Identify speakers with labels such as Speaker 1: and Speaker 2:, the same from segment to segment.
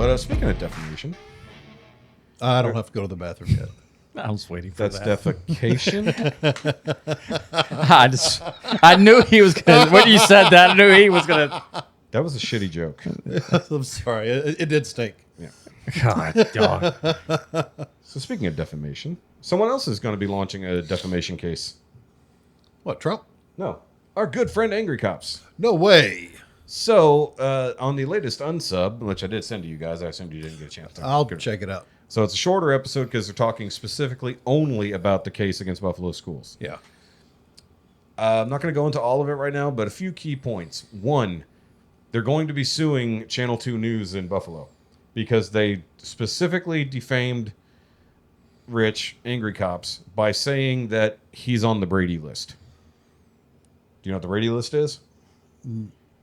Speaker 1: But speaking of defamation,
Speaker 2: I don't have to go to the bathroom yet.
Speaker 3: I was waiting for
Speaker 1: that's
Speaker 3: that.
Speaker 1: defecation.
Speaker 3: I knew he was gonna. When you said that, I knew he was gonna.
Speaker 1: That was a shitty joke.
Speaker 2: I'm sorry. It did stink.
Speaker 1: Yeah.
Speaker 3: God, dog.
Speaker 1: So speaking of defamation, someone else is going to be launching a defamation case.
Speaker 2: What, Trump?
Speaker 1: No, our good friend Angry Cops.
Speaker 2: No way.
Speaker 1: So on the latest unsub, which I did send to you guys, I assumed you didn't get a chance to.
Speaker 2: I'll check it out.
Speaker 1: So it's a shorter episode because they're talking specifically only about the case against Buffalo schools.
Speaker 2: Yeah.
Speaker 1: I'm not going to go into all of it right now, but a few key points. One, they're going to be suing Channel 2 News in Buffalo because they specifically defamed Rich, Angry Cops, by saying that he's on the Brady list. Do you know what the Brady list is?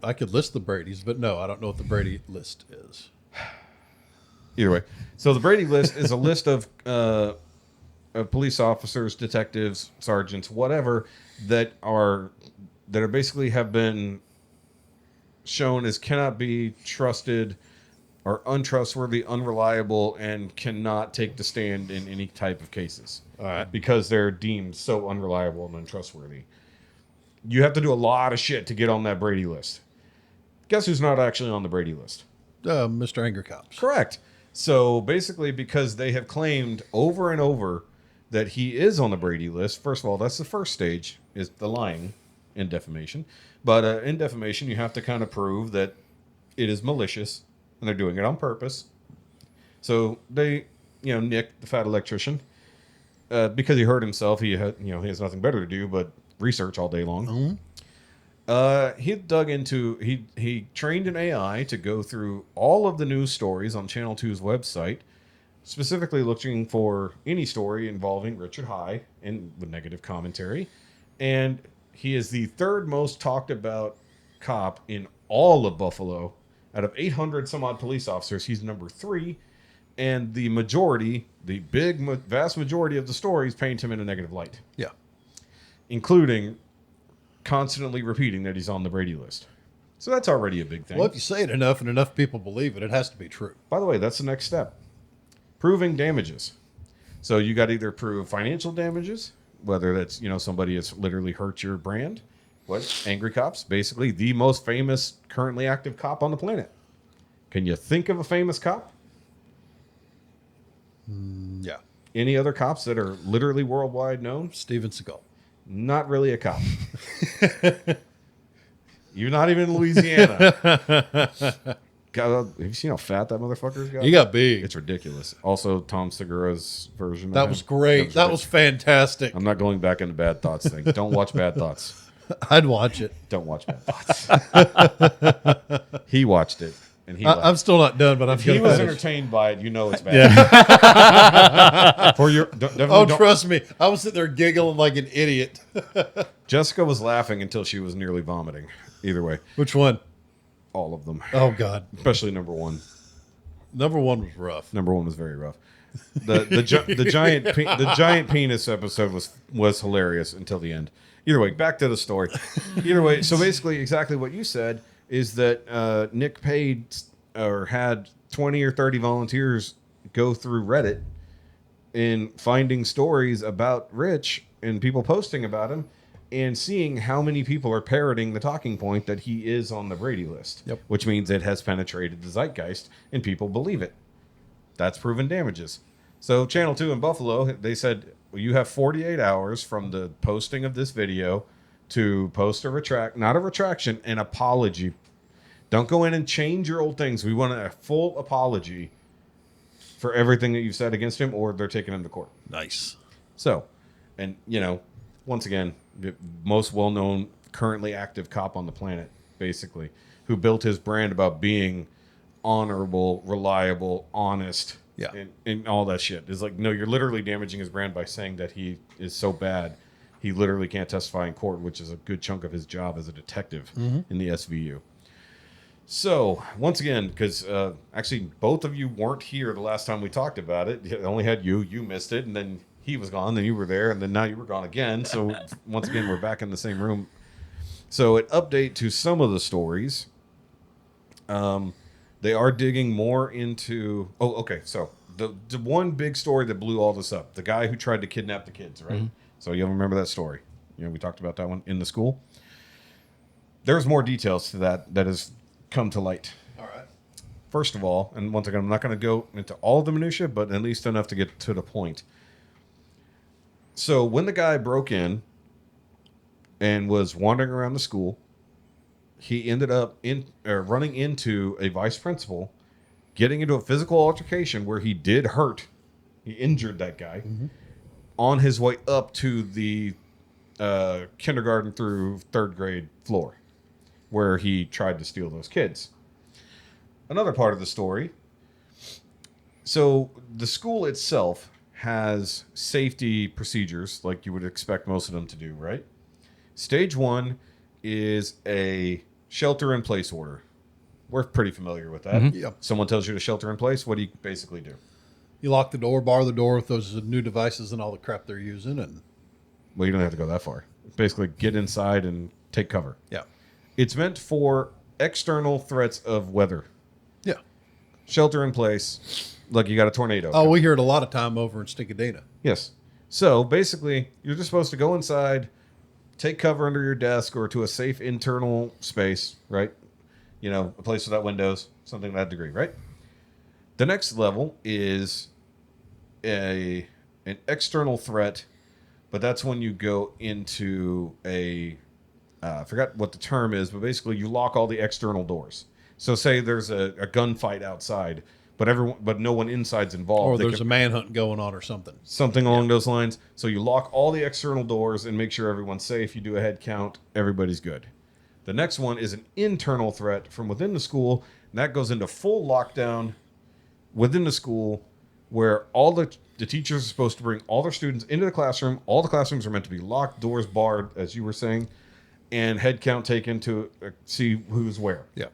Speaker 2: I could list the Brady's, but no, I don't know what the Brady list is.
Speaker 1: Either way. So the Brady list is a list of police officers, detectives, sergeants, whatever, that basically have been shown as cannot be trusted or untrustworthy, unreliable, and cannot take the stand in any type of cases.
Speaker 2: All right.
Speaker 1: Because they're deemed so unreliable and untrustworthy. You have to do a lot of shit to get on that Brady list. Guess who's not actually on the Brady list?
Speaker 2: Mr. Angry Cops.
Speaker 1: Correct. So basically, because they have claimed over and over that he is on the Brady list, first of all, that's the first stage, is the lying in defamation. But in defamation, you have to kind of prove that it is malicious and they're doing it on purpose. So they, Nick, the fat electrician, because he hurt himself, he has nothing better to do but research all day long.
Speaker 2: Mm-hmm.
Speaker 1: He dug into, he trained an AI to go through all of the news stories on Channel 2's website, specifically looking for any story involving Richard High and with negative commentary. And he is the third most talked about cop in all of Buffalo. Out of 800 some odd police officers, he's number 3. And the majority, vast majority of the stories paint him in a negative light.
Speaker 2: Yeah.
Speaker 1: Including constantly repeating that he's on the Brady list. So that's already a big thing.
Speaker 2: Well, if you say it enough and enough people believe it, it has to be true.
Speaker 1: By the way, that's the next step. Proving damages. So you got to either prove financial damages, whether that's, somebody has literally hurt your brand. What? Angry Cops, basically the most famous currently active cop on the planet. Can you think of a famous cop?
Speaker 2: Yeah.
Speaker 1: Any other cops that are literally worldwide known?
Speaker 2: Steven Seagal.
Speaker 1: Not really a cop. You're not even in Louisiana. God, have you seen how fat that motherfucker's got?
Speaker 2: He got big.
Speaker 1: It's ridiculous. Also, Tom Segura's version.
Speaker 2: That was great. That was fantastic.
Speaker 1: I'm not going back into Bad Thoughts thing. Don't watch Bad Thoughts.
Speaker 2: I'd watch it.
Speaker 1: Don't watch Bad Thoughts. He watched it. And
Speaker 2: I'm still not done, but I'm.
Speaker 1: If he was entertained by it, it's bad.
Speaker 2: Yeah. Trust me, I was sitting there giggling like an idiot.
Speaker 1: Jessica was laughing until she was nearly vomiting. Either way,
Speaker 2: which one?
Speaker 1: All of them.
Speaker 2: Oh God,
Speaker 1: especially number 1.
Speaker 2: Number 1 was rough.
Speaker 1: Number 1 was very rough. The giant penis episode was hilarious until the end. Either way, back to the story. Either way, so basically, exactly what you said. Is that Nick paid or had 20 or 30 volunteers go through Reddit in finding stories about Rich and people posting about him and seeing how many people are parroting the talking point that he is on the Brady list, which means it has penetrated the zeitgeist and people believe it. That's proven damages. So Channel 2 in Buffalo, they said, well, you have 48 hours from the posting of this video to post not a retraction, an apology. Don't go in and change your old things. We want a full apology for everything that you've said against him, or they're taking him to court.
Speaker 2: Nice.
Speaker 1: So, and once again, the most well-known, currently active cop on the planet, basically, who built his brand about being honorable, reliable, honest, and all that shit. It's like, no, you're literally damaging his brand by saying that he is so bad he literally can't testify in court, which is a good chunk of his job as a detective in the SVU. So, once again, because actually both of you weren't here the last time we talked about it. I only had you. You missed it, and then he was gone, then you were there, and then now you were gone again. So, once again, we're back in the same room. So, an update to some of the stories. They They are digging more into. Oh, okay. So the one big story that blew all this up, the guy who tried to kidnap the kids, right?
Speaker 3: Mm-hmm.
Speaker 1: So you remember that story? We talked about that one in the school. There's more details to that has come to light.
Speaker 2: All right.
Speaker 1: First of all, and once again, I'm not going to go into all of the minutia, but at least enough to get to the point. So when the guy broke in and was wandering around the school, he ended up running into a vice principal, getting into a physical altercation where he injured that guy on his way up to the kindergarten through third grade floor, where he tried to steal those kids. Another part of the story. So the school itself has safety procedures like you would expect most of them to do, right? Stage 1 is a shelter-in-place order. We're pretty familiar with that.
Speaker 2: Mm-hmm. Yep.
Speaker 1: Someone tells you to shelter in place. What do you basically do?
Speaker 2: You lock the door, bar the door with those new devices and all the crap they're using, and
Speaker 1: Well, you don't have to go that far. Basically, get inside and take cover.
Speaker 2: yeah,
Speaker 1: It's meant for external threats of weather.
Speaker 2: yeah.
Speaker 1: Shelter in place, like you got a tornado.
Speaker 2: Oh, we hear it a lot of time over in Stinkadena.
Speaker 1: Yes. So basically, you're just supposed to go inside, take cover under your desk or to a safe internal space, right? A place without windows, something to that degree, right? The next level is an external threat, but that's when you go into I forgot what the term is, but basically you lock all the external doors. So say there's a gunfight outside, but no one inside's involved.
Speaker 2: Or there's a manhunt going on or something.
Speaker 1: Something along those lines. So you lock all the external doors and make sure everyone's safe. You do a head count. Everybody's good. The next one is an internal threat from within the school, and that goes into full lockdown within the school, where all the teachers are supposed to bring all their students into the classroom. All the classrooms are meant to be locked, doors barred, as you were saying, and head count taken to see who's where.
Speaker 2: Yeah.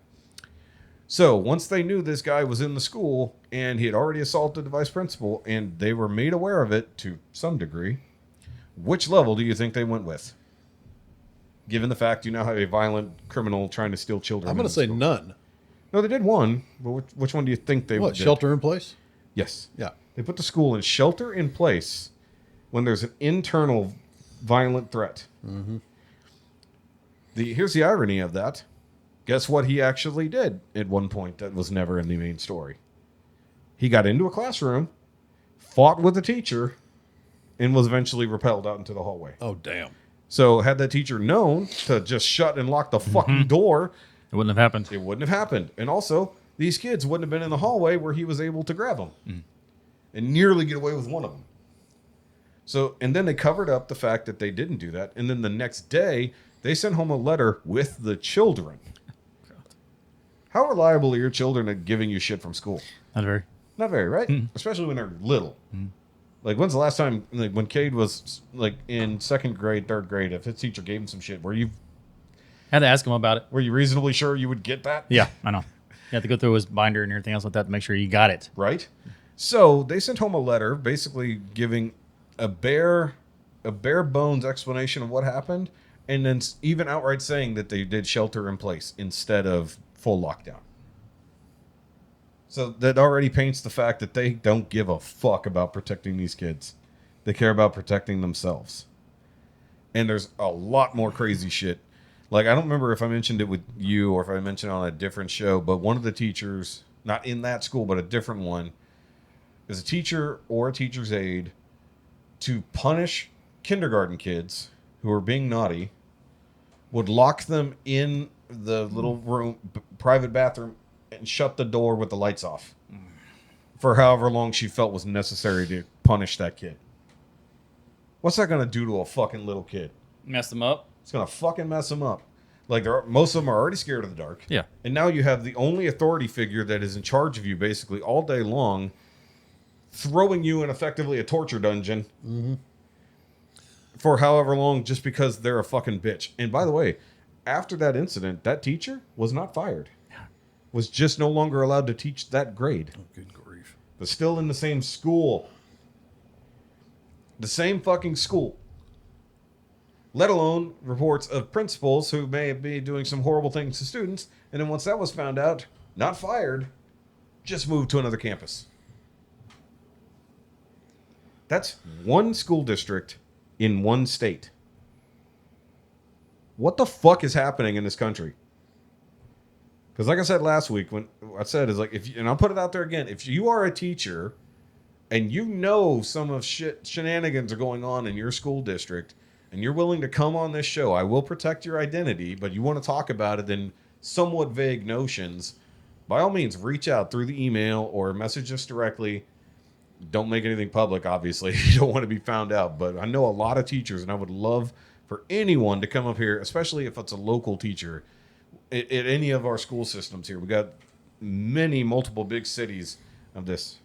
Speaker 1: So once they knew this guy was in the school and he had already assaulted the vice principal and they were made aware of it to some degree, which level do you think they went with? Given the fact you now have a violent criminal trying to steal children.
Speaker 2: I'm going to say
Speaker 1: school.
Speaker 2: none.
Speaker 1: No, they did one, but which one do you think they
Speaker 2: What,
Speaker 1: did?
Speaker 2: shelter in place?
Speaker 1: Yes.
Speaker 2: Yeah.
Speaker 1: They put the school in shelter in place when there's an internal violent threat. Mm-hmm. Here's the irony of that. Guess what he actually did at one point that was never in the main story? He got into a classroom, fought with a teacher, and was eventually repelled out into the hallway.
Speaker 2: Oh, damn.
Speaker 1: So had that teacher known to just shut and lock the fucking door,
Speaker 3: It wouldn't have happened.
Speaker 1: it wouldn't have happened. And also, these kids wouldn't have been in the hallway where he was able to grab them and nearly get away with one of them. So, and then they covered up the fact that they didn't do that. And then the next day, they sent home a letter with the children. How reliable are your children at giving you shit from school?
Speaker 3: Not very.
Speaker 1: Not very, right? Especially when they're little. Like, when's the last time, like, when Cade was, like, in second grade, third grade, if his teacher gave him some shit, were you
Speaker 3: Had to ask him about it.
Speaker 1: reasonably sure you would get that?
Speaker 3: Yeah, I know. You have to go through his binder and everything else like that to make sure you got it.
Speaker 1: Right? So they sent home a letter basically giving a bare bones explanation of what happened, and then even outright saying that they did shelter in place instead of full lockdown. So that already paints the fact that they don't give a fuck about protecting these kids. They care about protecting themselves. And there's a lot more crazy shit. Like, I don't remember if I mentioned it with you or if I mentioned it on a different show, but one of the teachers, not in that school, but a different one, is a teacher or a teacher's aide to punish kindergarten kids who are being naughty, would lock them in the little room, private bathroom, and shut the door with the lights off for however long she felt was necessary to punish that kid. What's that going to do to a fucking little kid?
Speaker 3: Mess them up.
Speaker 1: It's going to fucking mess them up. Like, most of them are already scared of the dark.
Speaker 3: Yeah.
Speaker 1: And now you have the only authority figure that is in charge of you basically all day long, throwing you in effectively a torture dungeon for however long just because they're a fucking bitch. And by the way, after that incident, that teacher was not fired. Was just no longer allowed to teach that grade.
Speaker 2: Oh, good grief.
Speaker 1: But still in the same school. The same fucking school. Let alone reports of principals who may be doing some horrible things to students. And then once that was found out, not fired, just moved to another campus. That's one school district in one state. What the fuck is happening in this country? Because like I said last week, when I said is like, and I'll put it out there again, if you are a teacher and you know some of shenanigans are going on in your school district and you're willing to come on this show, I will protect your identity, but you want to talk about it in somewhat vague notions, by all means, reach out through the email or message us directly. Don't make anything public, obviously. You don't want to be found out. But I know a lot of teachers, and I would love for anyone to come up here, especially if it's a local teacher, at any of our school systems here. We got multiple big cities of this.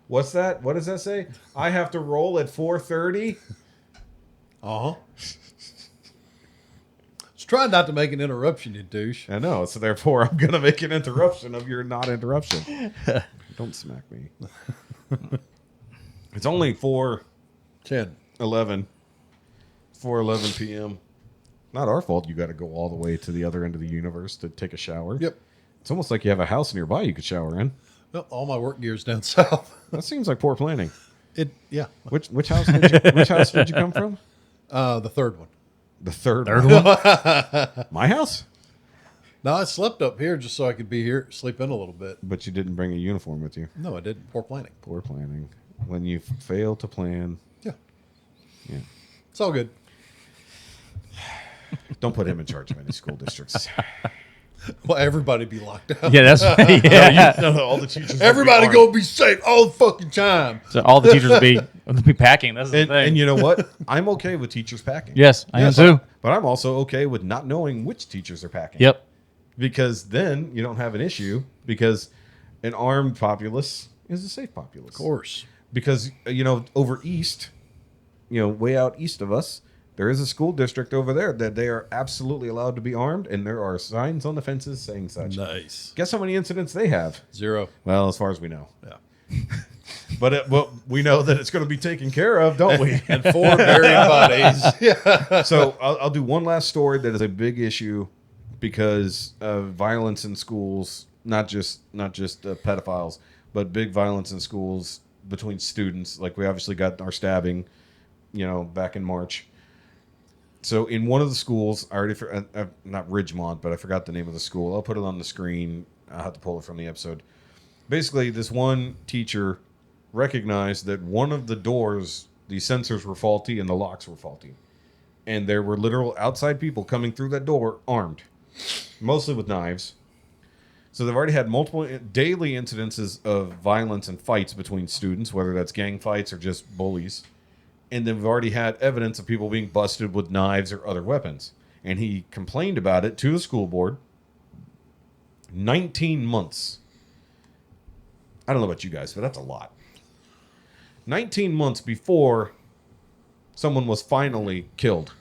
Speaker 1: What's that? What does that say? I have to roll at 4:30?
Speaker 2: Uh-huh. Just try not to make an interruption, you douche.
Speaker 1: I know, so therefore I'm going to make an interruption of your not interruption. Don't smack me. It's only 4:11 p.m. Not our fault you got to go all the way to the other end of the universe to take a shower.
Speaker 2: Yep.
Speaker 1: It's almost like you have a house nearby you could shower in.
Speaker 2: Well, all my work gear's down south.
Speaker 1: That seems like poor planning.
Speaker 2: Yeah.
Speaker 1: Which house did you come from?
Speaker 2: The third one.
Speaker 1: The third one? My house?
Speaker 2: No, I slept up here just so I could be here, sleep in a little bit.
Speaker 1: But you didn't bring a uniform with you.
Speaker 2: No, I didn't. Poor planning.
Speaker 1: Poor planning. When you fail to plan.
Speaker 2: Yeah.
Speaker 1: Yeah.
Speaker 2: It's all good.
Speaker 1: Don't put him in charge of any school districts.
Speaker 2: Well, everybody be locked out.
Speaker 3: Yeah, that's yeah.
Speaker 1: All the teachers.
Speaker 2: Everybody go be safe all the fucking time.
Speaker 3: So all the teachers will be packing. That's the thing.
Speaker 1: And you know what? I'm okay with teachers packing.
Speaker 3: Yes, I am too.
Speaker 1: But I'm also okay with not knowing which teachers are packing.
Speaker 3: Yep.
Speaker 1: Because then you don't have an issue, because an armed populace is a safe populace.
Speaker 2: Of course.
Speaker 1: Because, over east, way out east of us, there is a school district over there that they are absolutely allowed to be armed, and there are signs on the fences saying such.
Speaker 2: Nice.
Speaker 1: Guess how many incidents they have?
Speaker 2: 0.
Speaker 1: Well, as far as we know.
Speaker 2: Yeah.
Speaker 1: But we know that it's going to be taken care of, don't we?
Speaker 2: And 4 buried bodies. Yeah.
Speaker 1: So I'll do one last story that is a big issue because of violence in schools, not just pedophiles, but big violence in schools between students. Like we obviously got our stabbing, back in March. So in one of the schools, I already not Ridgemont, but I forgot the name of the school. I'll put it on the screen. I'll have to pull it from the episode. Basically, this one teacher recognized that one of the doors, the sensors were faulty and the locks were faulty. And there were literal outside people coming through that door armed, mostly with knives. So they've already had multiple daily incidences of violence and fights between students, whether that's gang fights or just bullies. And they've already had evidence of people being busted with knives or other weapons. And he complained about it to the school board. 19 months. I don't know about you guys, but that's a lot. 19 months before someone was finally killed.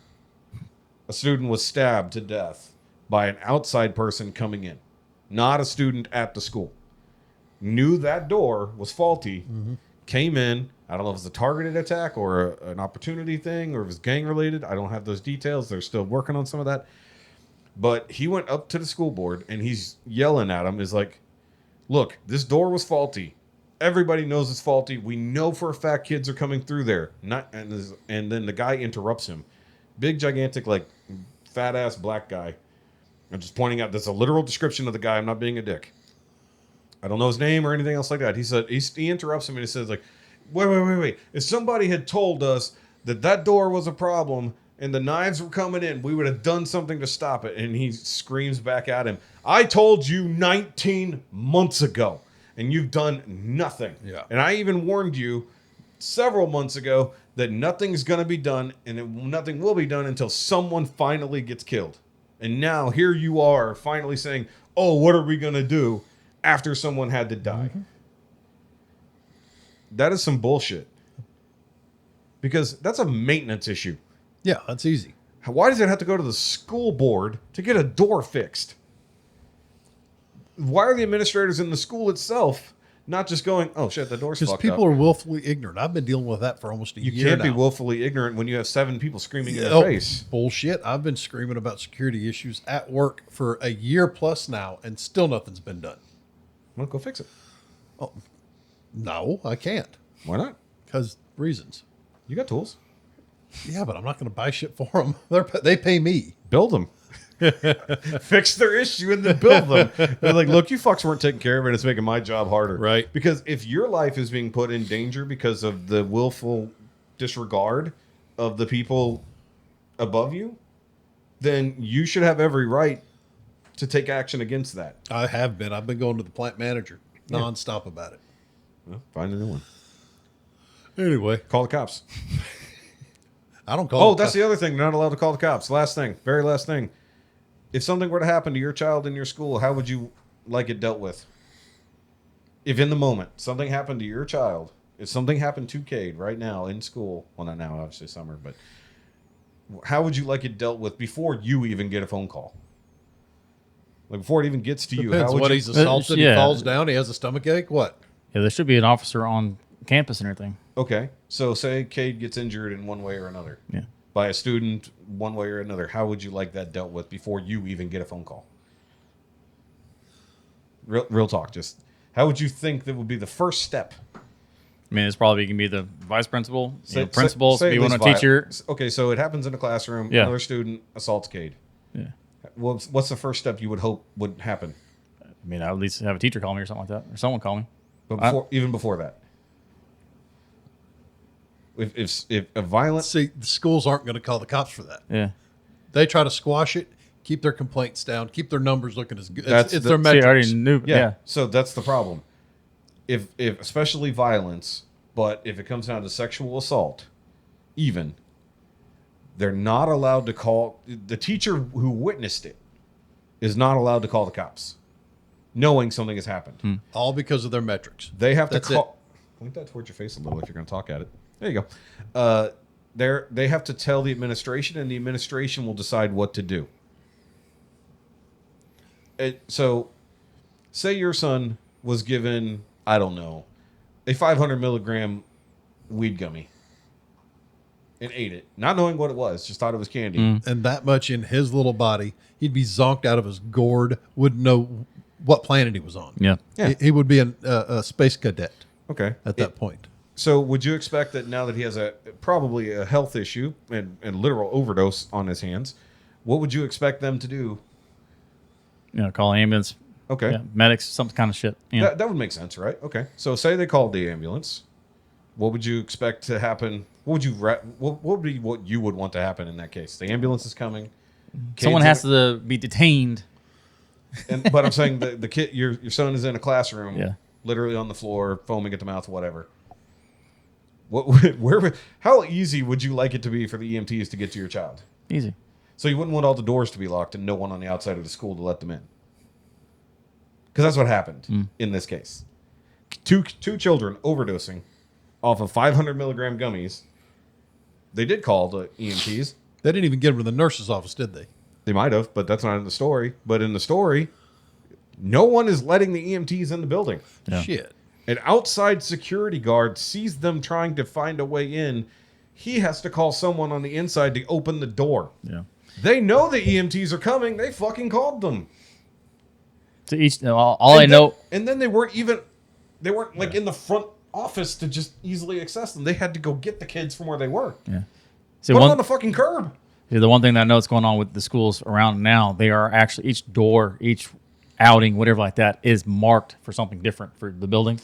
Speaker 1: A student was stabbed to death by an outside person coming in. Not a student at the school. Knew that door was faulty. Mm-hmm. Came in. I don't know if it was a targeted attack or an opportunity thing or if it was gang related. I don't have those details. They're still working on some of that. But he went up to the school board and he's yelling at him. Is like, look, this door was faulty. Everybody knows it's faulty. We know for a fact kids are coming through there. And then the guy interrupts him. Big, gigantic, like fat ass black guy. I'm just pointing out that's a literal description of the guy. I'm not being a dick. I don't know his name or anything else like that. He said he interrupts him and he says like, wait. If somebody had told us that door was a problem and the knives were coming in, we would have done something to stop it. And he screams back at him, I told you 19 months ago and you've done nothing.
Speaker 2: Yeah.
Speaker 1: And I even warned you several months ago that nothing's going to be done and nothing will be done until someone finally gets killed. And now here you are finally saying, oh, what are we going to do after someone had to die? Mm-hmm. That is some bullshit. Because that's a maintenance issue.
Speaker 2: Yeah, that's easy.
Speaker 1: Why does it have to go to the school board to get a door fixed? Why are the administrators in the school itself not just going, oh shit, the door's fucked up?
Speaker 2: Because people are willfully ignorant. I've been dealing with that for almost a year now.
Speaker 1: You can't be willfully ignorant when you have 7 people screaming in your face.
Speaker 2: Bullshit. I've been screaming about security issues at work for a year plus now, and still nothing's been done.
Speaker 1: Well, go fix it.
Speaker 2: No, I can't.
Speaker 1: Why not?
Speaker 2: Because reasons.
Speaker 1: You got tools.
Speaker 2: Yeah, but I'm not going to buy shit for them. They pay me.
Speaker 1: Build them. Fix their issue and then build them. They're like, look, you fucks weren't taking care of it. It's making my job harder.
Speaker 2: Right.
Speaker 1: Because if your life is being put in danger because of the willful disregard of the people above you, then you should have every right to take action against that.
Speaker 2: I have been. I've been going to the plant manager nonstop about it.
Speaker 1: Well, find a new one.
Speaker 2: Anyway,
Speaker 1: Call the cops.
Speaker 2: I don't call.
Speaker 1: Oh, that's the other thing. They're not allowed to call the cops. Last thing. Very last thing. If something were to happen to your child in your school, how would you like it dealt with? If in the moment something happened to your child, if something happened to Cade right now in school, well, not now, obviously summer, but how would you like it dealt with before you even get a phone call? Like before it even gets to you.
Speaker 2: Depends.
Speaker 1: How would
Speaker 2: What
Speaker 1: you,
Speaker 2: he's assaulted,
Speaker 3: yeah.
Speaker 2: he falls down, he has a stomach ache. What?
Speaker 3: Yeah, there should be an officer on campus and everything.
Speaker 1: Okay, so say Cade gets injured in one way or another.
Speaker 3: Yeah.
Speaker 1: By a student one way or another, how would you like that dealt with before you even get a phone call? Real talk. Just how would you think that would be the first step?
Speaker 3: I mean, it's probably going to be the vice principal,
Speaker 1: Say-
Speaker 3: principal,
Speaker 1: say
Speaker 3: be
Speaker 1: at
Speaker 3: one
Speaker 1: least
Speaker 3: a teacher.
Speaker 1: Okay, so it happens in a classroom.
Speaker 3: Yeah.
Speaker 1: Another student assaults Cade.
Speaker 3: Yeah.
Speaker 1: What's the first step you would hope would happen?
Speaker 3: I mean, I'd at least have a teacher call me or something like that, or someone call me.
Speaker 1: But even before that, if a violent
Speaker 2: See, the schools aren't going to call the cops for that.
Speaker 3: Yeah.
Speaker 2: They try to squash it, keep their complaints down, keep their numbers looking as good.
Speaker 1: That's
Speaker 2: It's
Speaker 1: the-
Speaker 2: their
Speaker 3: See, I
Speaker 2: metrics.
Speaker 3: already knew. Yeah.
Speaker 1: So that's the problem. If especially violence, but if it comes down to sexual assault, even they're not allowed to call the teacher who witnessed it is not allowed to call the cops, knowing something has happened.
Speaker 2: All because of their metrics.
Speaker 1: They have
Speaker 2: That's
Speaker 1: to call. Point that towards your face a little if you're going to talk at it. There you go. They have to tell the administration, and the administration will decide what to do. So, say your son was given, I don't know, a 500 milligram weed gummy and ate it, not knowing what it was, just thought it was candy.
Speaker 2: And that much in his little body, he'd be zonked out of his gourd, wouldn't know what planet he was on.
Speaker 3: Yeah.
Speaker 1: Yeah.
Speaker 2: He would be a space cadet
Speaker 1: Okay.
Speaker 2: at that point.
Speaker 1: So would you expect that now that he has probably a health issue and literal overdose on his hands, what would you expect them to do?
Speaker 3: Call an ambulance.
Speaker 1: Okay.
Speaker 3: Yeah, medics, some kind of shit.
Speaker 1: That would make sense, right? Okay. So say they called the ambulance. What would you expect to happen? What would be what you would want to happen in that case? The ambulance is coming.
Speaker 3: Someone has to be detained.
Speaker 1: But I'm saying the kid, your son is in a classroom,
Speaker 3: Yeah.
Speaker 1: literally on the floor, foaming at the mouth, whatever. How easy would you like it to be for the EMTs to get to your child?
Speaker 3: Easy.
Speaker 1: So you wouldn't want all the doors to be locked and no one on the outside of the school to let them in. Because that's what happened in this case. Two children overdosing off of 500 milligram gummies. They did call the EMTs.
Speaker 2: They didn't even get him to the nurse's office, did they?
Speaker 1: They might have, but that's not in the story. But in the story, no one is letting the EMTs in the building.
Speaker 3: Yeah.
Speaker 2: Shit.
Speaker 1: An outside security guard sees them trying to find a way in. He has to call someone on the inside to open the door.
Speaker 3: Yeah.
Speaker 1: They know the EMTs are coming. They fucking called them.
Speaker 3: To each, all I know.
Speaker 1: And then they weren't like in the front office to just easily access them. They had to go get the kids from where they were.
Speaker 3: Yeah. See,
Speaker 1: Put them on the fucking curb.
Speaker 3: the one thing that I know that's going on with the schools around now, they are actually each door, each outing, whatever like that, is marked for something different for the building.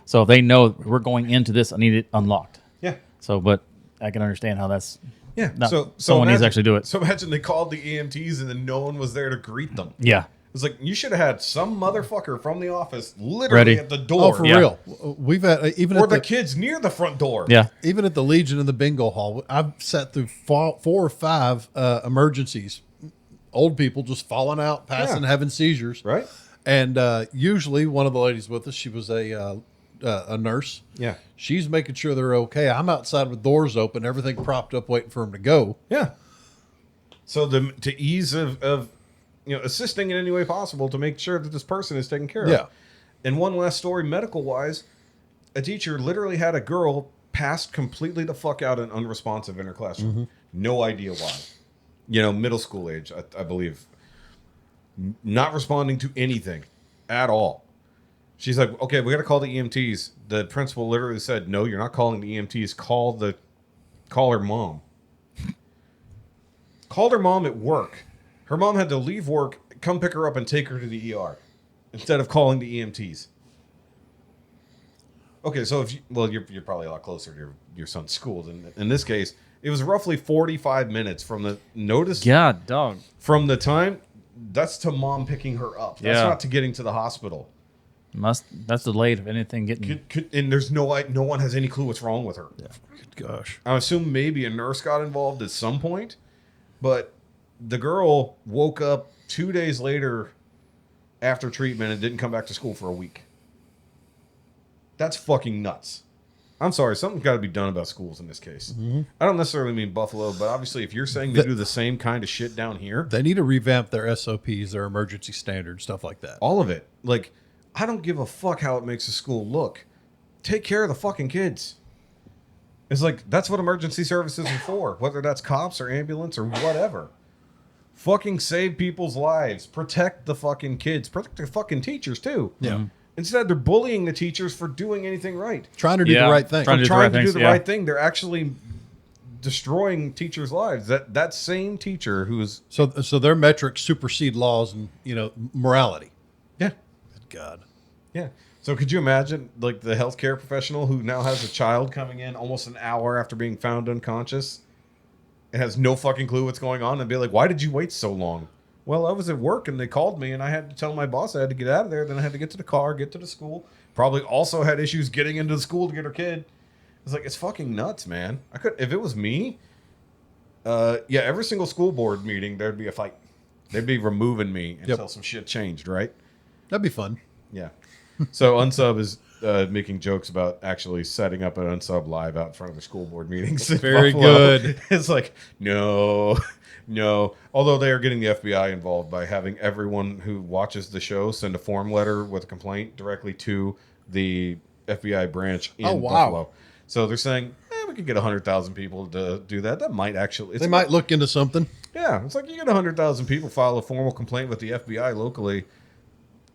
Speaker 3: So if they know we're going into this, I need it unlocked.
Speaker 1: Yeah.
Speaker 3: So, but I can understand how that's.
Speaker 1: Yeah.
Speaker 3: Not-
Speaker 1: So
Speaker 3: someone needs to actually do it.
Speaker 1: So imagine they called the EMTs and then no one was there to greet them.
Speaker 3: Yeah.
Speaker 1: It's like you should have had some motherfucker from the office literally
Speaker 3: Ready.
Speaker 1: at the door.
Speaker 2: Oh, for
Speaker 3: Yeah.
Speaker 2: real. We've had even
Speaker 1: Or
Speaker 2: at
Speaker 1: the kids near the front door.
Speaker 3: Yeah.
Speaker 2: even at the Legion in the bingo hall, I've sat through four or five emergencies. Old people just falling out, passing,
Speaker 1: Yeah.
Speaker 2: having seizures.
Speaker 1: Right?
Speaker 2: And usually one of the ladies with us, she was a nurse.
Speaker 1: Yeah.
Speaker 2: She's making sure they're okay. I'm outside with doors open, everything propped up, waiting for them to go.
Speaker 1: Yeah. So to ease of assisting in any way possible to make sure that this person is taken care of.
Speaker 2: Yeah.
Speaker 1: And one last story, medical wise, a teacher literally had a girl passed completely the fuck out and unresponsive in her classroom. No idea why. Middle school age, I believe. Not responding to anything at all. She's like, okay, we got to call the EMTs. The principal literally said, no, you're not calling the EMTs. Call her mom. Called her mom at work. Her mom had to leave work, come pick her up, and take her to the ER instead of calling the EMTs. Okay, so you're probably a lot closer to your son's school. In this case, it was roughly 45 minutes from the notice.
Speaker 3: God, dog.
Speaker 1: From the time, that's to mom picking her up. That's not to getting to the hospital.
Speaker 3: That's delayed if anything getting.
Speaker 1: And there's no one has any clue what's wrong with her.
Speaker 2: Yeah. Gosh.
Speaker 1: I assume maybe a nurse got involved at some point, but the girl woke up 2 days later after treatment and didn't come back to school for a week. That's fucking nuts. I'm sorry, something's got to be done about schools in this case. Mm-hmm. I don't necessarily mean Buffalo, but obviously if you're saying they do the same kind of shit down here.
Speaker 2: They need to revamp their SOPs, their emergency standards, stuff like that.
Speaker 1: All of it. Like, I don't give a fuck how it makes a school look. Take care of the fucking kids. It's like, that's what emergency services are for, whether that's cops or ambulance or whatever. Fucking save people's lives. Protect the fucking kids. Protect the fucking teachers, too.
Speaker 2: Yeah.
Speaker 1: Instead, they're bullying the teachers for doing anything right.
Speaker 2: Trying to do the right thing.
Speaker 3: Trying to do the
Speaker 1: right thing. They're actually destroying teachers' lives. That same teacher who's...
Speaker 2: So their metrics supersede laws and, morality.
Speaker 1: Yeah.
Speaker 2: Good God.
Speaker 1: Yeah. So could you imagine, like, the healthcare professional who now has a child coming in almost an hour after being found unconscious and has no fucking clue what's going on and be like, why did you wait so long? Well, I was at work and they called me and I had to tell my boss I had to get out of there. Then I had to get to the car, get to the school. Probably also had issues getting into the school to get her kid. It's like, it's fucking nuts, man. If it was me, every single school board meeting, there'd be a fight. They'd be removing me until some shit changed, right?
Speaker 2: That'd be fun.
Speaker 1: Yeah. So Unsub is making jokes about actually setting up an Unsub live out in front of the school board meetings.
Speaker 2: Very good.
Speaker 1: It's like, no. Although they are getting the FBI involved by having everyone who watches the show send a form letter with a complaint directly to the FBI branch in Buffalo. So they're saying, we could get 100,000 people to do that. That might actually...
Speaker 2: They might look into something.
Speaker 1: Yeah. It's like you get 100,000 people file a formal complaint with the FBI locally.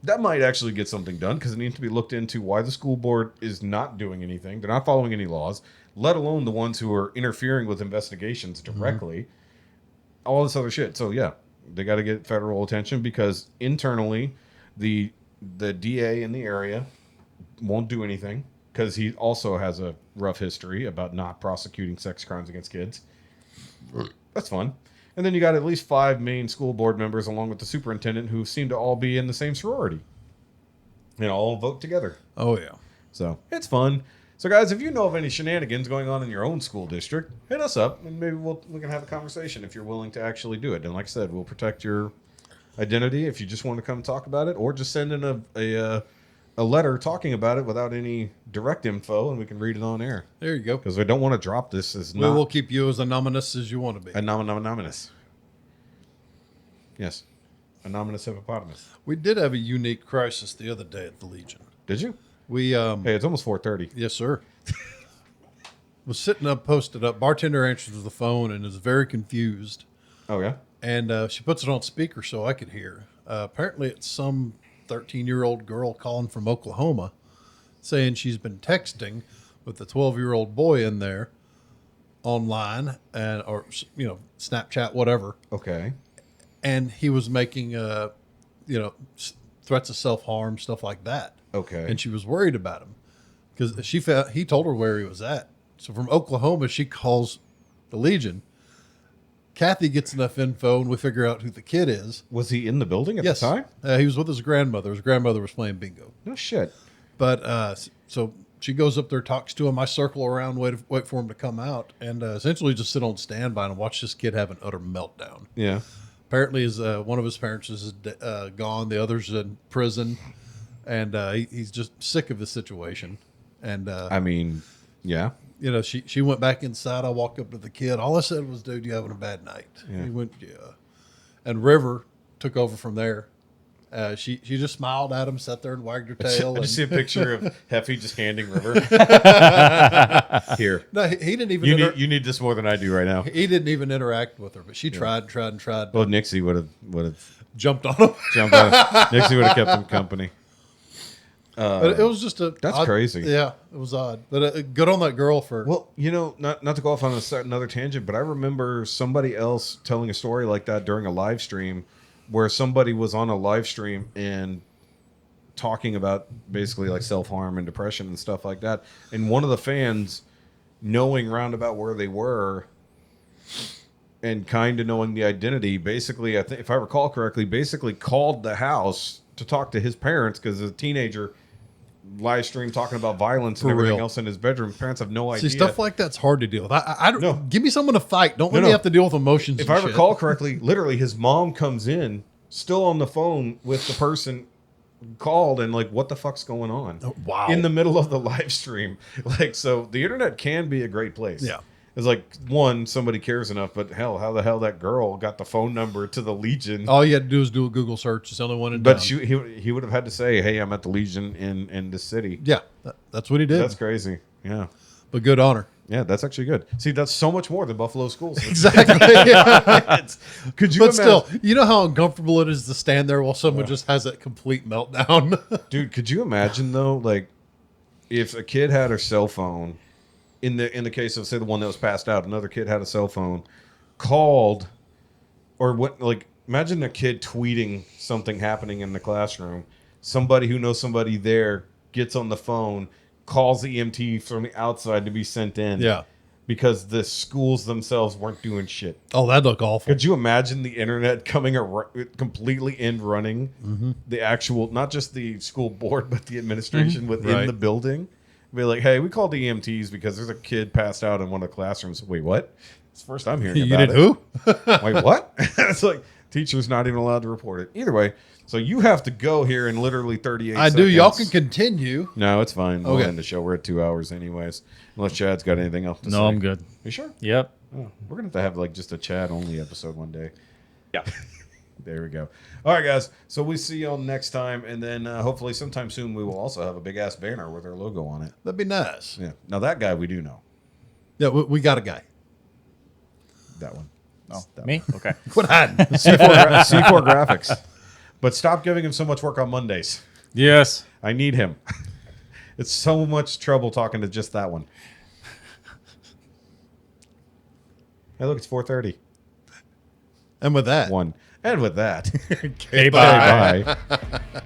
Speaker 1: That might actually get something done because it needs to be looked into why the school board is not doing anything. They're not following any laws, let alone the ones who are interfering with investigations directly. Mm-hmm. All this other shit. So, yeah, they got to get federal attention because internally the DA in the area won't do anything because he also has a rough history about not prosecuting sex crimes against kids. That's fun. And then you got at least 5 main school board members along with the superintendent who seem to all be in the same sorority. And all vote together.
Speaker 2: Oh, yeah.
Speaker 1: So it's fun. So, guys, if you know of any shenanigans going on in your own school district, hit us up and maybe we can have a conversation if you're willing to actually do it. And like I said, we'll protect your identity if you just want to come talk about it, or just send in a letter talking about it without any direct info, and we can read it on air.
Speaker 2: There you go.
Speaker 1: Because we don't want to drop this as
Speaker 2: we will keep you as anonymous as you want to be.
Speaker 1: Anonymous. Yes. Anonymous hippopotamus.
Speaker 2: We did have a unique crisis the other day at the Legion.
Speaker 1: Did you?
Speaker 2: We
Speaker 1: hey, it's almost 4:30.
Speaker 2: Yes, sir. Was sitting up, posted up. Bartender answers the phone and is very confused.
Speaker 1: Oh, yeah?
Speaker 2: And she puts it on speaker so I could hear. Apparently it's some 13-year-old girl calling from Oklahoma saying she's been texting with a 12-year-old boy in there online or Snapchat, whatever.
Speaker 1: Okay.
Speaker 2: And he was making threats of self-harm, stuff like that.
Speaker 1: Okay.
Speaker 2: And she was worried about him because he told her where he was at. So from Oklahoma, she calls the Legion. Kathy gets enough info, and we figure out who the kid is.
Speaker 1: Was he in the building at the time?
Speaker 2: He was with his grandmother. His grandmother was playing bingo.
Speaker 1: No shit.
Speaker 2: But so she goes up there, talks to him. I circle around, wait for him to come out, and essentially just sit on standby and watch this kid have an utter meltdown.
Speaker 1: Yeah.
Speaker 2: Apparently, one of his parents is gone. The other's in prison, and he's just sick of the situation. And
Speaker 1: I mean, yeah.
Speaker 2: She went back inside. I walked up to the kid. All I said was, dude, you having a bad night.
Speaker 1: Yeah.
Speaker 2: He went, yeah. And River took over from there. She just smiled at him, sat there and wagged her tail.
Speaker 1: I just see a picture of Heffy just handing River. Here.
Speaker 2: No, he didn't even.
Speaker 1: You need this more than I do right now.
Speaker 2: He didn't even interact with her, but she tried.
Speaker 1: Well, Nixie would have
Speaker 2: jumped on him.
Speaker 1: jumped on him. Nixie would have kept him company.
Speaker 2: But it was just
Speaker 1: That's
Speaker 2: odd,
Speaker 1: crazy.
Speaker 2: Yeah, it was odd. But good on that girl for.
Speaker 1: Well, not to go off on another tangent, but I remember somebody else telling a story like that during a live stream where somebody was on a live stream and talking about basically like self-harm and depression and stuff like that. And one of the fans, knowing roundabout where they were and kind of knowing the identity, basically, I think if I recall correctly, basically called the house to talk to his parents because as a teenager live stream talking about violence and
Speaker 2: For
Speaker 1: everything
Speaker 2: real.
Speaker 1: else in his bedroom. Parents have no idea.
Speaker 2: See, stuff like that's hard to deal with. I don't
Speaker 1: No.
Speaker 2: give me someone to fight. Don't let
Speaker 1: No,
Speaker 2: me
Speaker 1: no.
Speaker 2: have to deal with emotions.
Speaker 1: If
Speaker 2: and
Speaker 1: I
Speaker 2: shit.
Speaker 1: recall correctly, literally his mom comes in still on the phone with the person called and like, what the fuck's going on?
Speaker 2: Oh, wow.
Speaker 1: In the middle of the live stream. Like, so the internet can be a great place.
Speaker 2: Yeah.
Speaker 1: It's like, one, somebody cares enough, but hell, how the hell that girl got the phone number to the Legion?
Speaker 2: all you had to do is do a Google search. It's the only one in
Speaker 1: But
Speaker 2: town.
Speaker 1: he would have had to say, hey, I'm at the Legion in the city.
Speaker 2: Yeah, that's what he did.
Speaker 1: That's crazy. Yeah.
Speaker 2: But good honor.
Speaker 1: Yeah, that's actually good. See, that's so much more than Buffalo schools.
Speaker 2: Exactly. Yeah.
Speaker 1: Could you
Speaker 2: But
Speaker 1: imagine,
Speaker 2: still, you know how uncomfortable it is to stand there while someone just has that complete meltdown.
Speaker 1: dude, could you imagine though, like if a kid had a cell phone in the case of say the one that was passed out, another kid had a cell phone, called or what like imagine a kid tweeting something happening in the classroom, somebody who knows somebody there gets on the phone, calls the EMT from the outside to be sent in.
Speaker 2: Yeah.
Speaker 1: Because the schools themselves weren't doing shit.
Speaker 2: Oh, that'd look awful.
Speaker 1: Could you imagine the internet coming completely end running the actual, not just the school board, but the administration within
Speaker 2: Right.
Speaker 1: the building? Be like, hey, we called the EMTs because there's a kid passed out in one of the classrooms. Wait, what? It's the first I'm hearing
Speaker 2: You
Speaker 1: about
Speaker 2: did
Speaker 1: it.
Speaker 2: who?
Speaker 1: Wait, what? It's like teachers not even allowed to report it. Either way, so you have to go here in literally 38
Speaker 2: I
Speaker 1: seconds.
Speaker 2: do. Y'all can continue.
Speaker 1: No, it's fine. We'll
Speaker 2: Okay.
Speaker 1: end the show. We're at 2 hours anyways. Unless Chad's got anything else to say.
Speaker 3: No, I'm good.
Speaker 1: You sure?
Speaker 3: Yep.
Speaker 1: Oh, we're going to have like just a Chad only episode one day.
Speaker 3: Yeah.
Speaker 1: There we go. All right, guys. So we see y'all next time. And then hopefully sometime soon we will also have a big ass banner with our logo on it.
Speaker 2: That'd be nice.
Speaker 1: Yeah. Now that guy we do know.
Speaker 2: Yeah, we got a guy.
Speaker 1: That one.
Speaker 3: Oh,
Speaker 1: That
Speaker 3: me? Okay.
Speaker 2: Quit hiding.
Speaker 1: C4 graphics. But stop giving him so much work on Mondays.
Speaker 3: Yes.
Speaker 1: I need him. It's so much trouble talking to just that one. Hey, look, it's 4:30.
Speaker 2: And with that,
Speaker 1: One. And with that,
Speaker 3: Okay, bye.
Speaker 1: bye.